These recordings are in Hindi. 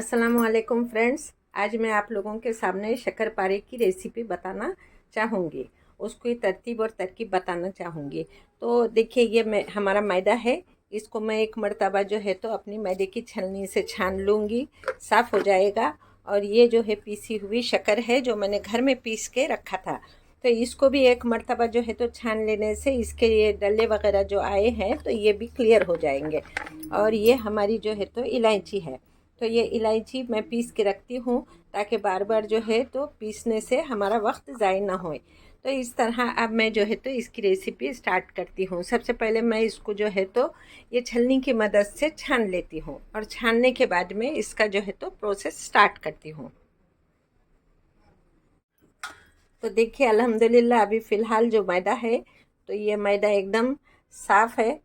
अस्सलामुअलैकुम फ्रेंड्स। आज मैं आप लोगों के सामने शक्करपारे की रेसिपी बताना चाहूँगी। उसकी तरतीब और तरकीब बताना चाहूँगी। तो देखिए, ये हमारा मैदा है। इसको मैं एक मर्तबा जो है तो अपनी मैदे की छलनी से छान लूँगी, साफ़ हो जाएगा। और ये जो है पीसी हुई शक्कर है जो मैंने घर में पीस के रखा था। तो इसको भी एक मर्तबा जो है तो छान लेने से इसके ये डल्ले वगैरह जो आए हैं तो ये भी क्लियर हो जाएंगे। और ये हमारी जो है तो इलायची है। तो ये इलायची मैं पीस के रखती हूँ ताकि बार बार जो है तो पीसने से हमारा वक्त ज़ाय ना होए। तो इस तरह अब मैं जो है तो इसकी रेसिपी स्टार्ट करती हूँ। सबसे पहले मैं इसको जो है तो ये छलनी की मदद से छान लेती हूँ और छानने के बाद में इसका जो है तो प्रोसेस स्टार्ट करती हूँ। तो देखिए, अल्हम्दुलिल्लाह अभी फ़िलहाल जो मैदा है तो ये मैदा एकदम साफ़ है।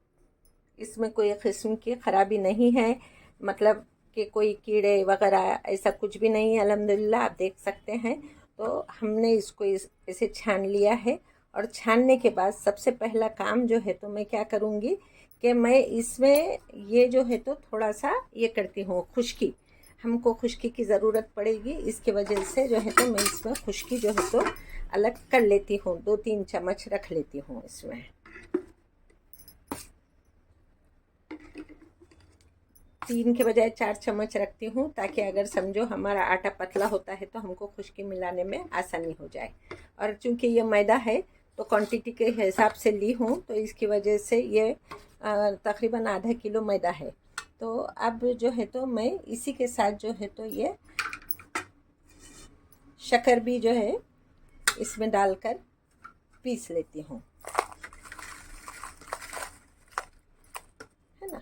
इसमें कोई किस्म की ख़राबी नहीं है, मतलब कि कोई कीड़े वगैरह ऐसा कुछ भी नहीं है। अल्हम्दुलिल्लाह आप देख सकते हैं। तो हमने इसको इसे छान लिया है। और छानने के बाद सबसे पहला काम जो है तो मैं क्या करूँगी कि मैं इसमें ये जो है तो थोड़ा सा ये करती हूँ, खुश्की। हमको खुश्की की ज़रूरत पड़ेगी, इसकी वजह से जो है तो मैं इसमें खुश्की जो है तो अलग कर लेती हूँ। 2-3 चम्मच रख लेती हूँ इसमें। 3 के बजाय 4 चम्मच रखती हूँ ताकि अगर समझो हमारा आटा पतला होता है तो हमको खुश्की मिलाने में आसानी हो जाए। और चूँकि ये मैदा है तो क्वांटिटी के हिसाब से ली हूँ तो इसकी वजह से ये तकरीबन आधा किलो मैदा है। तो अब जो है तो मैं इसी के साथ जो है तो ये शक्कर भी जो है इसमें डालकर पीस लेती हूँ, है ना।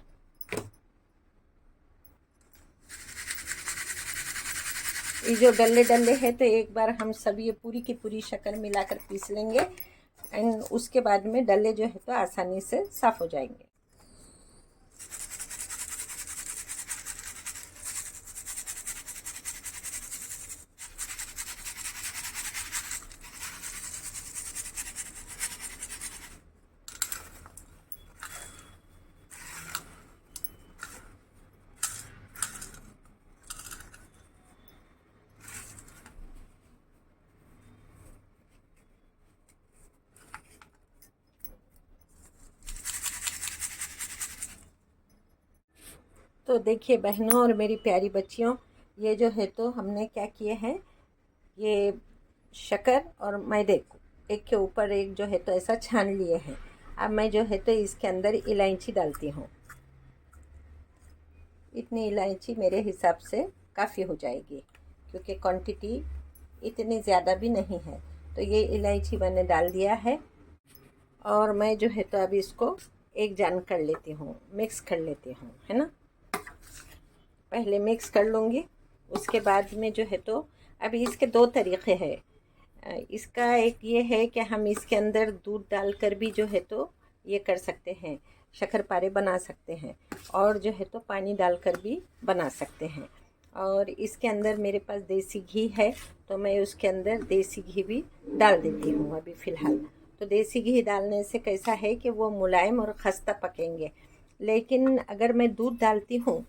ये जो डल्ले डल्ले है तो एक बार हम सब ये पूरी की पूरी शक्कर मिलाकर पीस लेंगे एंड उसके बाद में डल्ले जो है तो आसानी से साफ़ हो जाएंगे। तो देखिए बहनों और मेरी प्यारी बच्चियों, ये जो है तो हमने क्या किए हैं, ये शक्कर और मैदे को एक के ऊपर एक जो है तो ऐसा छान लिए हैं। अब मैं जो है तो इसके अंदर इलायची डालती हूँ। इतनी इलायची मेरे हिसाब से काफ़ी हो जाएगी क्योंकि क्वांटिटी इतनी ज़्यादा भी नहीं है। तो ये इलायची मैंने डाल दिया है और मैं जो है तो अभी इसको एक जान कर लेती हूँ, मिक्स कर लेती हूँ, है ना। पहले मिक्स कर लूँगी, उसके बाद में जो है तो अभी इसके दो तरीक़े हैं। इसका एक ये है कि हम इसके अंदर दूध डालकर भी जो है तो ये कर सकते हैं, शक्करपारे बना सकते हैं। और जो है तो पानी डालकर भी बना सकते हैं। और इसके अंदर मेरे पास देसी घी है तो मैं उसके अंदर देसी घी भी डाल देती हूँ अभी फ़िलहाल। तो देसी घी डालने से कैसा है कि वो मुलायम और खस्ता पकेंगे। लेकिन अगर मैं दूध डालती हूँ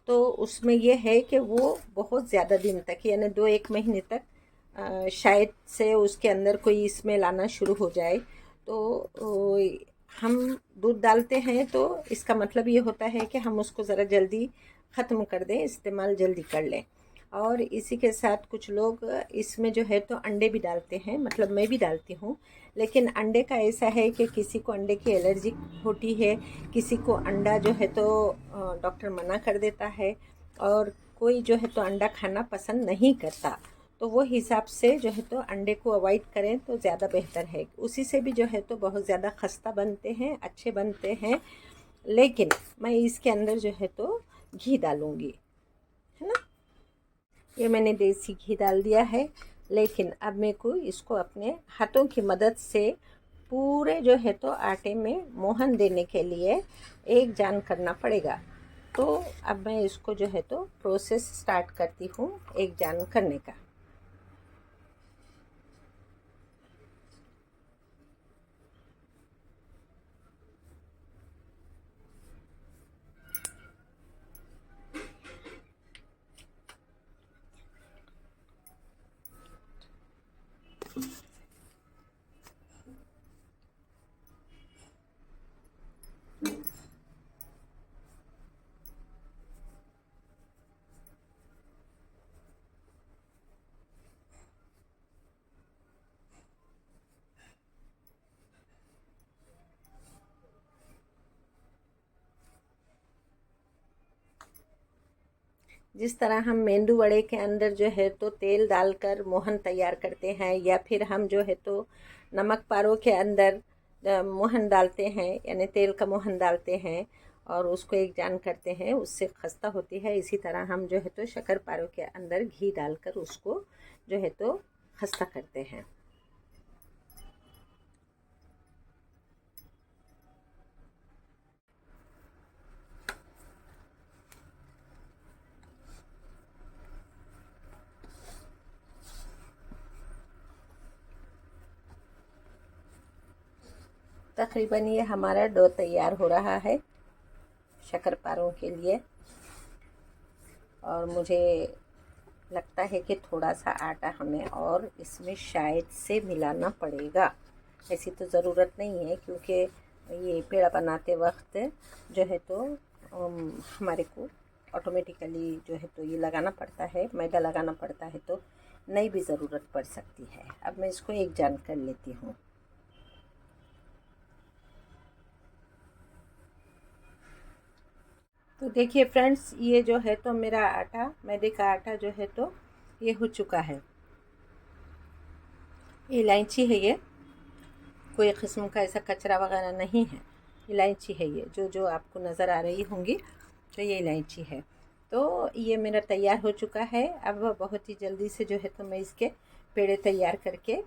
तो उसमें ये है कि वो बहुत ज़्यादा दिन तक, यानी 2-1 महीने तक शायद से उसके अंदर कोई स्मेल आना शुरू हो जाए। तो हम दूध डालते हैं तो इसका मतलब ये होता है कि हम उसको ज़रा जल्दी ख़त्म कर दें, इस्तेमाल जल्दी कर लें। और इसी के साथ कुछ लोग इसमें जो है तो अंडे भी डालते हैं, मतलब मैं भी डालती हूँ। लेकिन अंडे का ऐसा है कि किसी को अंडे की एलर्जी होती है, किसी को अंडा जो है तो डॉक्टर मना कर देता है, और कोई जो है तो अंडा खाना पसंद नहीं करता। तो वो हिसाब से जो है तो अंडे को अवॉइड करें तो ज़्यादा बेहतर है। उसी से भी जो है तो बहुत ज़्यादा खस्ता बनते हैं, अच्छे बनते हैं। लेकिन मैं इसके अंदर जो है तो घी डालूँगी, है ना। ये मैंने देसी घी डाल दिया है। लेकिन अब मेरे को इसको अपने हाथों की मदद से पूरे जो है तो आटे में मोहन देने के लिए एक जान करना पड़ेगा। तो अब मैं इसको जो है तो प्रोसेस स्टार्ट करती हूँ एक जान करने का। जिस तरह हम मेंदू वड़े के अंदर जो है तो तेल डालकर मोहन तैयार करते हैं, या फिर हम जो है तो नमक पारों के अंदर मोहन डालते हैं, यानी तेल का मोहन डालते हैं और उसको एक जान करते हैं, उससे खस्ता होती है। इसी तरह हम जो है तो शक्कर पारों के अंदर घी डालकर उसको जो है तो खस्ता करते हैं। तकरीबन ये हमारा डो तैयार हो रहा है शक्करपारों के लिए, और मुझे लगता है कि थोड़ा सा आटा हमें और इसमें शायद से मिलाना पड़ेगा। ऐसी तो ज़रूरत नहीं है, क्योंकि ये पेड़ा बनाते वक्त जो है तो हमारे को ऑटोमेटिकली जो है तो ये लगाना पड़ता है, मैदा लगाना पड़ता है, तो नहीं भी ज़रूरत पड़ सकती है। अब मैं इसको एक जान कर लेती हूँ। तो देखिए फ्रेंड्स, ये जो है तो मेरा आटा, मैदे का आटा जो है तो ये हो चुका है। इलायची है ये, कोई किस्म का ऐसा कचरा वगैरह नहीं है, इलायची है ये, जो आपको नज़र आ रही होंगी तो ये इलायची है। तो ये मेरा तैयार हो चुका है। अब बहुत ही जल्दी से जो है तो मैं इसके पेड़े तैयार करके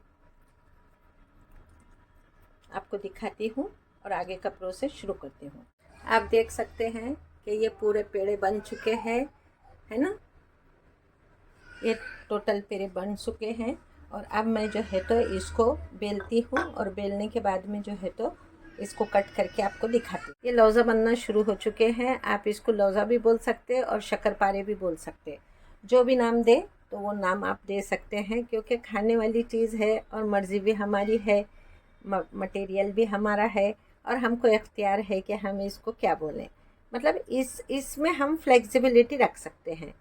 आपको दिखाती हूँ और आगे का प्रोसेस शुरू करती हूँ। आप देख सकते हैं कि ये पूरे पेड़े बन चुके हैं, है ना। ये टोटल पेड़े बन चुके हैं और अब मैं जो है तो इसको बेलती हूँ, और बेलने के बाद में जो है तो इसको कट करके आपको दिखाती हूँ। ये लौज़ा बनना शुरू हो चुके हैं। आप इसको लौज़ा भी बोल सकते हैं और शक्करपारे भी बोल सकते हैं, जो भी नाम दे तो वो नाम आप दे सकते हैं, क्योंकि खाने वाली चीज़ है और मर्ज़ी भी हमारी है, मटेरियल भी हमारा है, और हमको इख्तियार है कि हम इसको क्या बोलें। मतलब इसमें हम फ्लेक्सिबिलिटी रख सकते हैं।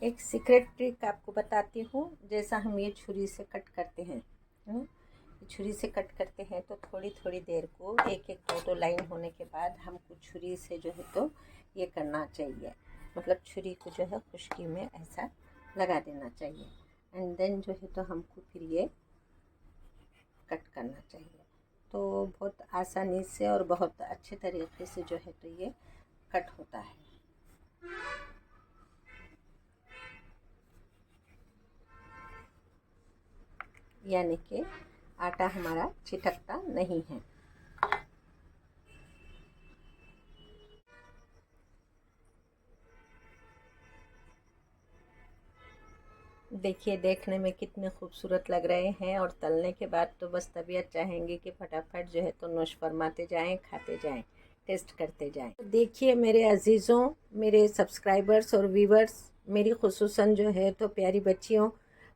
एक सीक्रेट ट्रिक आपको बताती हूँ। जैसा हम ये छुरी से कट करते हैं, छुरी से कट करते हैं तो थोड़ी थोड़ी देर को एक एक दो लाइन होने के बाद हमको छुरी से जो है तो ये करना चाहिए, मतलब छुरी को जो है खुश्की में ऐसा लगा देना चाहिए, एंड देन जो है तो हमको फिर ये कट करना चाहिए। तो बहुत आसानी से और बहुत अच्छे तरीके से जो है तो ये कट होता है। यानी कि आटा हमारा छिटकता नहीं है। देखिए, देखने में कितने खूबसूरत लग रहे हैं, और तलने के बाद तो बस तबीयत चाहेंगे कि फटाफट जो है तो नोश फरमाते जाएं, खाते जाएं, टेस्ट करते जाएं। तो देखिए मेरे अजीज़ों, मेरे सब्सक्राइबर्स और व्यूवर्स, मेरी खुसूसन जो है तो प्यारी बच्चियों,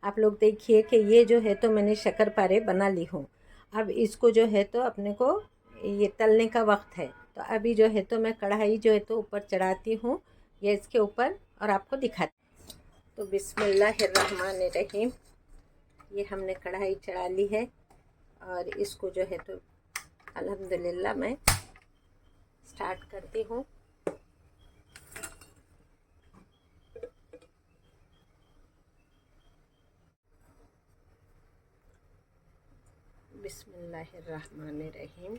आप लोग देखिए कि ये जो है तो मैंने शक्करपारे बना ली हूँ। अब इसको जो है तो अपने को ये तलने का वक्त है। तो अभी जो है तो मैं कढ़ाई जो है तो ऊपर चढ़ाती हूँ गैस के ऊपर, और आपको दिखाती। तो बिस्मिल्लाहिर्रहमानिर्रहीम, ये हमने कढ़ाई चढ़ा ली है, और इसको जो है तो अल्हम्दुलिल्लाह मैं स्टार्ट करती हूँ। बिस्मिल्लाहिर्रहमानिर्रहीम।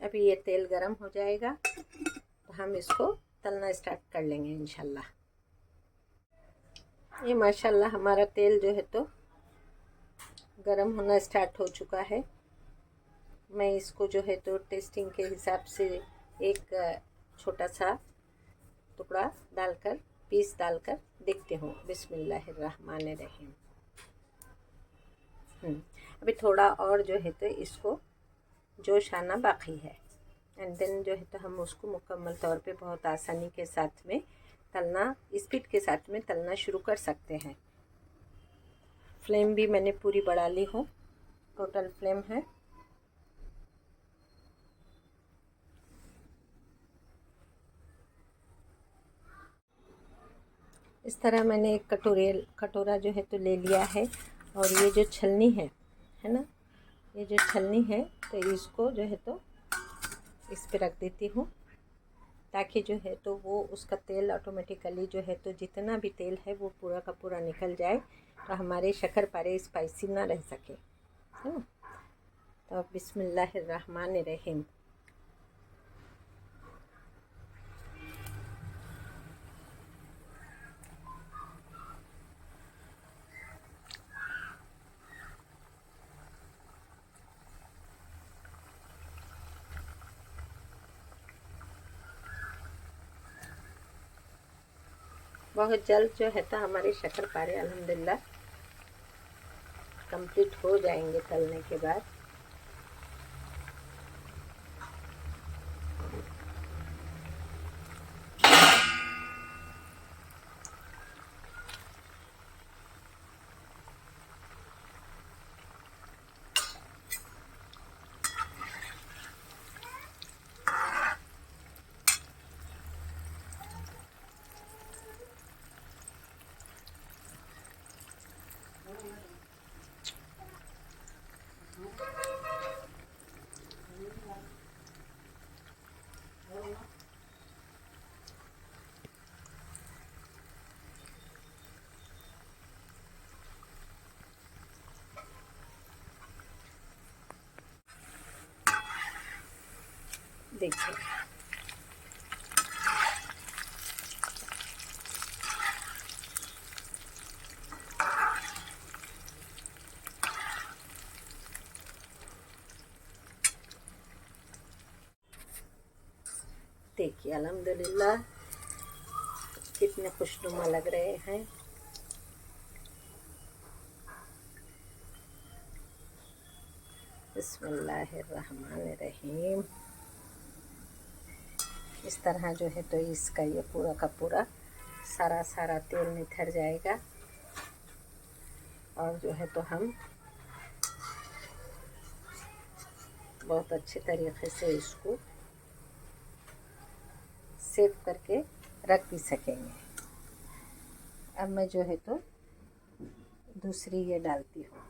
अभी ये तेल गरम हो जाएगा तो हम इसको तलना स्टार्ट कर लेंगे इंशाल्लाह। ये माशाल्लाह हमारा तेल जो है तो गरम होना स्टार्ट हो चुका है। मैं इसको जो है तो टेस्टिंग के हिसाब से एक छोटा सा टुकड़ा डालकर, पीस डालकर देखते हूँ। बिस्मिल्लाहिर्रहमानिर्रहीम। अभी थोड़ा और जो है तो इसको जोश आना बाकी है, एंड देन जो है तो हम उसको मुकम्मल तौर पे बहुत आसानी के साथ में तलना, स्पीड के साथ में तलना शुरू कर सकते हैं। फ्लेम भी मैंने पूरी बढ़ा ली हूँ, टोटल फ्लेम है। इस तरह मैंने एक कटोरा जो है तो ले लिया है। और ये जो छलनी है ना, ये जो छलनी है तो इसको जो है तो इस पे रख देती हूँ, ताकि जो है तो वो उसका तेल ऑटोमेटिकली जो है तो जितना भी तेल है वो पूरा का पूरा निकल जाए, तो हमारे शक्करपारे स्पाइसी ना रह सके, है ना। तो अब बिस्मिल्लाहिर्रहमानिर्रहीम। बहुत जल्द जो है तो हमारे शक्करपारे अल्हम्दुलिल्लाह कंप्लीट हो जाएंगे तलने के बाद। देखिए देखिए अल्हम्दुलिल्लाह कितने खुशनुमा लग रहे हैं। बिस्मिल्लाहिर्रहमानिर्रहीम। इस तरह जो है तो इसका ये पूरा का पूरा सारा तेल निथर जाएगा, और जो है तो हम बहुत अच्छे तरीके से इसको सेव करके रख भी सकेंगे। अब मैं जो है तो दूसरी ये डालती हूँ।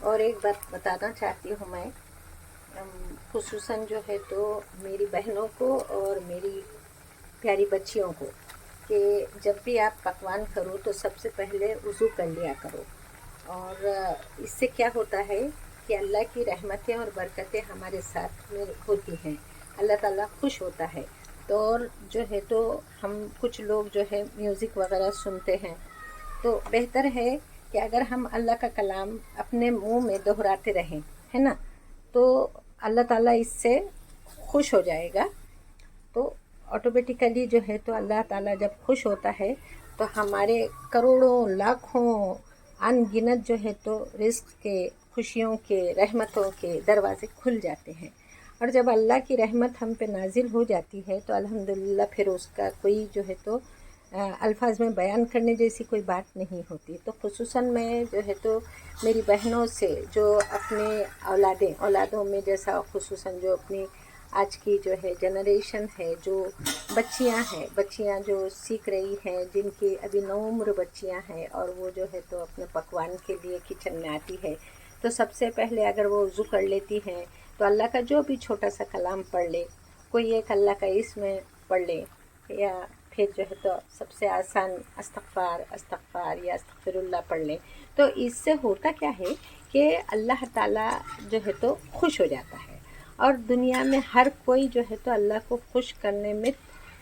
और एक बात बताना चाहती हूँ मैं, खुसूसन जो है तो मेरी बहनों को और मेरी प्यारी बच्चियों को, कि जब भी आप पकवान करो तो सबसे पहले वज़ू कर लिया करो। और इससे क्या होता है कि अल्लाह की रहमतें और बरकतें हमारे साथ में होती हैं, अल्लाह ताला खुश होता है। तो और जो है तो हम कुछ लोग जो है म्यूज़िक वगैरह सुनते हैं, तो बेहतर है कि अगर हम अल्लाह का कलाम अपने मुंह में दोहराते रहें, है ना, तो अल्लाह ताला इससे खुश हो जाएगा। तो ऑटोमेटिकली जो है तो अल्लाह ताला जब खुश होता है तो हमारे करोड़ों लाखों अनगिनत जो है तो रिस्क के, खुशियों के, रहमतों के दरवाज़े खुल जाते हैं। और जब अल्लाह की रहमत हम पे नाजिल हो जाती है तो अल्हम्दुलिल्लाह फिर उसका कोई जो है तो अल्फाज में बयान करने जैसी कोई बात नहीं होती। तो खुसूसन मैं जो है तो मेरी बहनों से, जो अपने औलादों में जैसा खुसूसन जो अपनी आज की जो है जनरेशन है, जो बच्चियां जो सीख रही हैं, जिनकी अभी नौउम्र बच्चियां हैं, और वो जो है तो अपने पकवान के लिए किचन में आती है, तो सबसे पहले अगर वो वज़ू कर लेती हैं तो अल्लाह का जो भी छोटा सा कलाम पढ़ ले, कोई एक अल्लाह का इसमें पढ़ ले, या फिर जो है तो सबसे आसान अस्तग़फ़ार या अस्तग़फ़िरुल्लाह पढ़ लें, तो इससे होता क्या है कि अल्लाह ताला जो है तो खुश हो जाता है। और दुनिया में हर कोई जो है तो अल्लाह को खुश करने में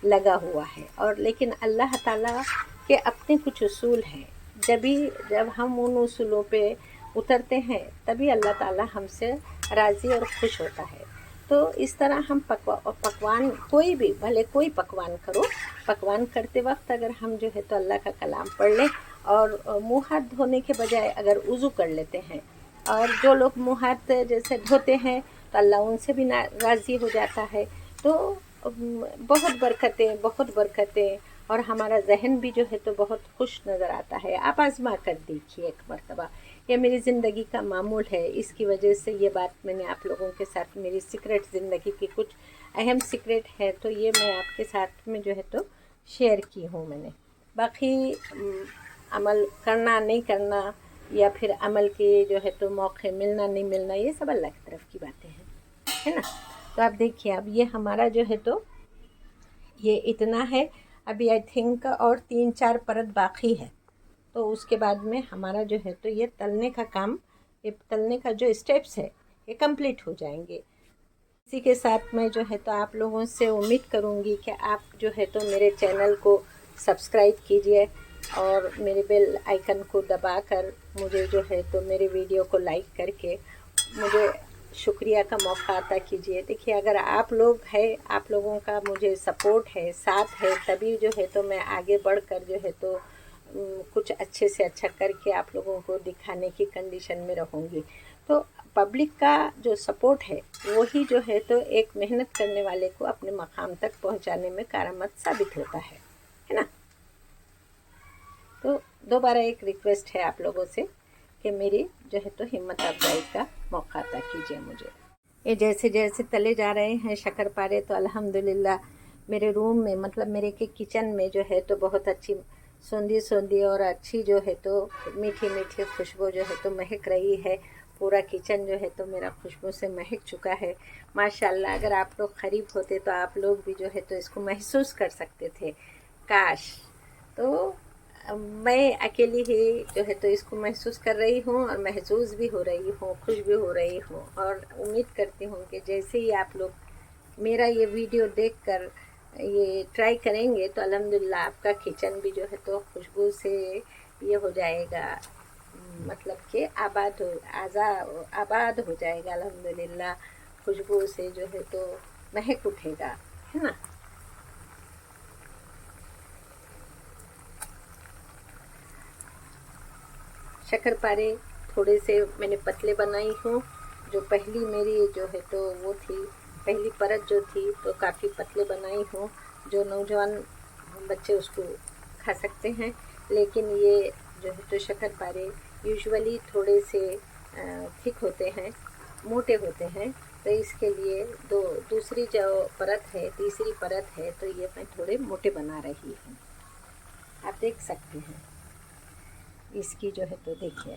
लगा हुआ है, और लेकिन अल्लाह ताला के अपने कुछ उसूल हैं। जब हम उन उसूलों पे उतरते हैं तभी अल्लाह ताला हमसे राज़ी और खुश होता है। तो इस तरह हम पकवान कोई भी, भले कोई पकवान करो, पकवान करते वक्त अगर हम जो है तो अल्लाह का कलाम पढ़ लें और मुँह हाथ धोने के बजाय अगर वज़ू कर लेते हैं, और जो लोग मुँह हाथ जैसे धोते हैं तो अल्लाह उनसे भी राज़ी हो जाता है। तो बहुत बरकतें, बहुत बरकतें, और हमारा जहन भी जो है तो बहुत खुश नज़र आता है। आप आज़मा कर देखिए एक मरतबा। ये मेरी ज़िंदगी का मामूल है, इसकी वजह से ये बात मैंने आप लोगों के साथ, मेरी सीक्रेट ज़िंदगी की कुछ अहम सीक्रेट है तो ये मैं आपके साथ में जो है तो शेयर की हूँ मैंने। बाकी अमल करना नहीं करना या फिर अमल के जो है तो मौके मिलना नहीं मिलना, ये सब अल्लाह की तरफ की बातें हैं, है ना। तो आप देखिए, अब ये हमारा जो है तो ये इतना है। अभी आई थिंक और 3-4 परत बाकी है, तो उसके बाद में हमारा जो है तो ये तलने का काम, ये तलने का जो स्टेप्स है ये कंप्लीट हो जाएंगे। इसी के साथ मैं जो है तो आप लोगों से उम्मीद करूँगी कि आप जो है तो मेरे चैनल को सब्सक्राइब कीजिए और मेरे बेल आइकन को दबाकर मुझे जो है तो मेरे वीडियो को लाइक करके मुझे शुक्रिया का मौका अता कीजिए। देखिए, अगर आप लोग हैं, आप लोगों का मुझे सपोर्ट है, साथ है, तभी जो है तो मैं आगे बढ़कर जो है तो कुछ अच्छे से अच्छा करके आप लोगों को दिखाने की कंडीशन में रहूँगी। तो पब्लिक का जो सपोर्ट है वही जो है तो एक मेहनत करने वाले को अपने मकाम तक पहुंचाने में कारआमद साबित होता है ना। तो दोबारा एक रिक्वेस्ट है आप लोगों से कि मेरी जो है तो हिम्मत अफजाई का मौका अता कीजिए मुझे। ये जैसे जैसे तले जा रहे हैं शक्करपारे, तो अल्हम्दुलिल्लाह मेरे रूम में, मतलब मेरे के किचन में जो है तो बहुत अच्छी सोंधी सोंधी और अच्छी जो है तो मीठी मीठी खुशबू जो है तो महक रही है। पूरा किचन जो है तो मेरा खुशबू से महक चुका है माशाल्लाह। अगर आप लोग करीब होते तो आप लोग भी जो है तो इसको महसूस कर सकते थे। काश। तो मैं अकेली ही जो है तो इसको महसूस कर रही हूँ और महसूस भी हो रही हूँ, खुश भी हो रही हूँ, और उम्मीद करती हूँ कि जैसे ही आप लोग मेरा ये वीडियो देखकर ये ट्राई करेंगे तो अल्हम्दुलिल्लाह आपका किचन भी जो है तो खुशबू से ये हो जाएगा, मतलब कि आबाद हो जाएगा अल्हम्दुलिल्लाह। खुशबू से जो है तो महक उठेगा, है ना। शक्करपारे थोड़े से मैंने पतले बनाई हूँ। जो पहली मेरी जो है तो वो थी, पहली परत जो थी तो काफ़ी पतले बनाई हूँ, जो नौजवान बच्चे उसको खा सकते हैं। लेकिन ये जो है तो शक्करपारे यूजुअली थोड़े से थिक होते हैं, मोटे होते हैं, तो इसके लिए दूसरी जो परत है, तीसरी परत है, तो ये मैं थोड़े मोटे बना रही हूँ। आप देख सकते हैं इसकी जो है तो देखिए,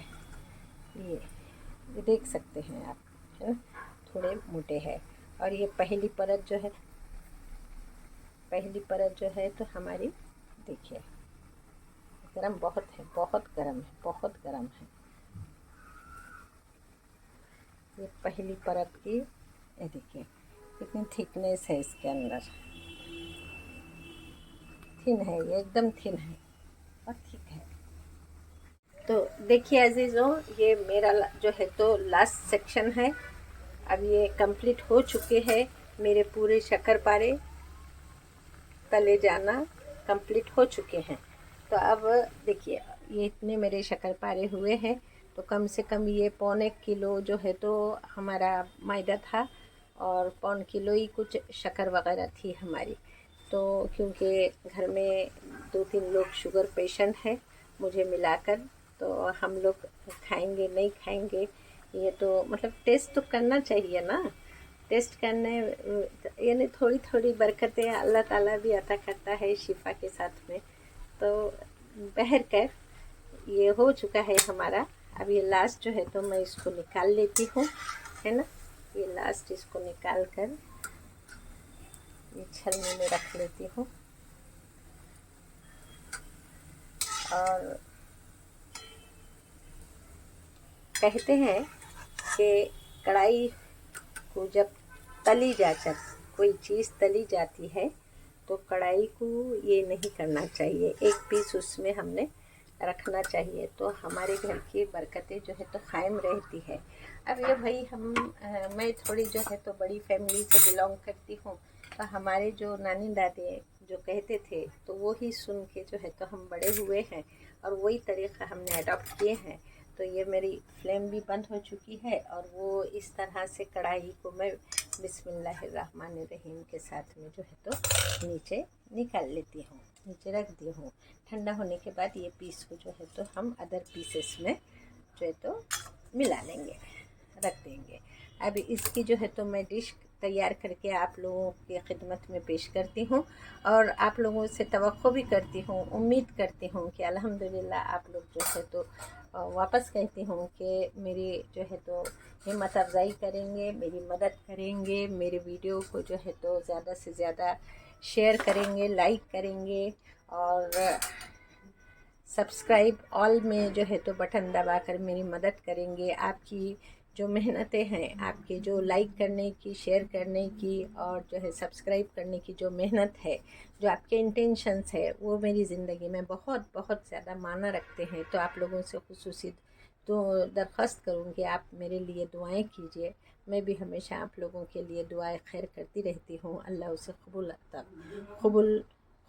ये देख सकते हैं आप, है ना, थोड़े मोटे हैं। और ये पहली परत जो है, पहली परत जो है तो हमारी देखिए गरम बहुत है, बहुत गरम है, बहुत गरम है। ये पहली परत की, ये देखिए कितनी थिकनेस है इसके अंदर, थिन है, ये एकदम थिन है और थिक है। तो देखिए अजीज़ों, ये मेरा जो है तो लास्ट सेक्शन है। अब ये कंप्लीट हो चुके हैं मेरे पूरे शक्करपारे, तले जाना कंप्लीट हो चुके हैं। तो अब देखिए, ये इतने मेरे शक्करपारे हुए हैं, तो कम से कम ये 1.25 किलो जो है तो हमारा मैदा था, और 1.25 किलो ही कुछ शक्कर वगैरह थी हमारी। तो क्योंकि घर में 2-3 लोग शुगर पेशेंट हैं मुझे मिलाकर, तो हम लोग खाएंगे नहीं खाएंगे ये तो मतलब टेस्ट तो करना चाहिए ना। टेस्ट करने यानी थोड़ी थोड़ी बरकतें अल्लाह ताला भी अता करता है शिफा के साथ में। तो बहरकैफ ये हो चुका है हमारा। अब ये लास्ट जो है तो मैं इसको निकाल लेती हूँ, है ना। ये लास्ट इसको निकाल कर ये छलनी में रख लेती हूँ। और कहते हैं कि कढ़ाई को जब तली जाकर कोई चीज़ तली जाती है तो कढ़ाई को ये नहीं करना चाहिए, एक पीस उसमें हमने रखना चाहिए तो हमारे घर की बरकतें जो है तो कायम रहती है। अब ये भाई मैं थोड़ी जो है तो बड़ी फैमिली से बिलोंग करती हूँ, तो हमारे जो नानी दादी जो कहते थे तो वो ही सुन के जो है तो हम बड़े हुए हैं और वही तरीक़ा हमने अडॉप्ट किए हैं। तो ये मेरी फ्लेम भी बंद हो चुकी है और वो इस तरह से कढ़ाई को मैं बिस्मिल्लाहिर्रहमानिर्रहीम के साथ में जो है तो नीचे निकाल लेती हूँ, नीचे रख दी हूँ। ठंडा होने के बाद ये पीस को जो है तो हम अदर पीसेस में जो है तो मिला लेंगे, रख देंगे। अब इसकी जो है तो मैं डिश तैयार करके आप लोगों की खिदमत में पेश करती हूँ और आप लोगों से तवक्को भी करती हूँ, उम्मीद करती हूँ कि अल्हम्दुलिल्लाह आप लोग जो है तो वापस कहती हूँ कि मेरी जो है तो हिम्मत अफजाई करेंगे, मेरी मदद करेंगे, मेरे वीडियो को जो है तो ज़्यादा से ज़्यादा शेयर करेंगे, लाइक करेंगे और सब्सक्राइब ऑल में जो है तो बटन दबाकर मेरी मदद करेंगे। आपकी जो मेहनतें हैं, आपके जो लाइक करने की, शेयर करने की और जो है सब्सक्राइब करने की जो मेहनत है, जो आपके इंटेंशंस है, वो मेरी ज़िंदगी में बहुत बहुत ज़्यादा माना रखते हैं। तो आप लोगों से खुसूसी तो दरख्वास्त करूँगी आप मेरे लिए दुआएं कीजिए। मैं भी हमेशा आप लोगों के लिए दुआएं खैर करती रहती हूँ। अल्लाह उसे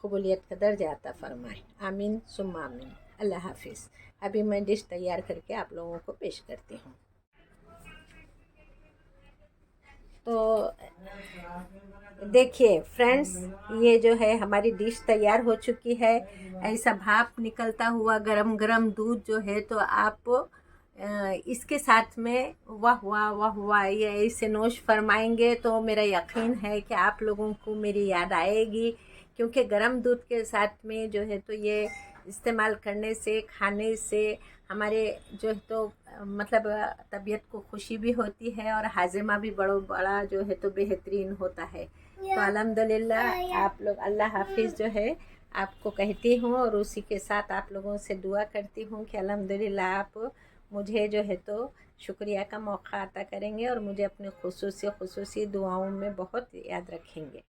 कबूलियत का दर्जा अता फरमाए। आमीन सुम्मा आमीन। अल्लाह हाफिज़। अभी मैं डिश तैयार करके आप लोगों को पेश करती हूँ। तो देखिए फ्रेंड्स, ये जो है हमारी डिश तैयार हो चुकी है। ऐसा भाप निकलता हुआ गरम गरम दूध जो है तो आप इसके साथ में वाह वाह वाह वाह ये ऐसे नोश फरमाएंगे तो मेरा यकीन है कि आप लोगों को मेरी याद आएगी, क्योंकि गरम दूध के साथ में जो है तो ये इस्तेमाल करने से, खाने से हमारे जो है तो मतलब तबीयत को खुशी भी होती है और हाजिमा भी बड़ा जो है तो बेहतरीन होता है। तो अल्हम्दुलिल्लाह आप लोग, अल्लाह हाफिज़ जो है आपको कहती हूँ और उसी के साथ आप लोगों से दुआ करती हूँ कि अल्हम्दुलिल्लाह आप मुझे जो है तो शुक्रिया का मौका अता करेंगे और मुझे अपने खुसूसी दुआओं में बहुत याद रखेंगे।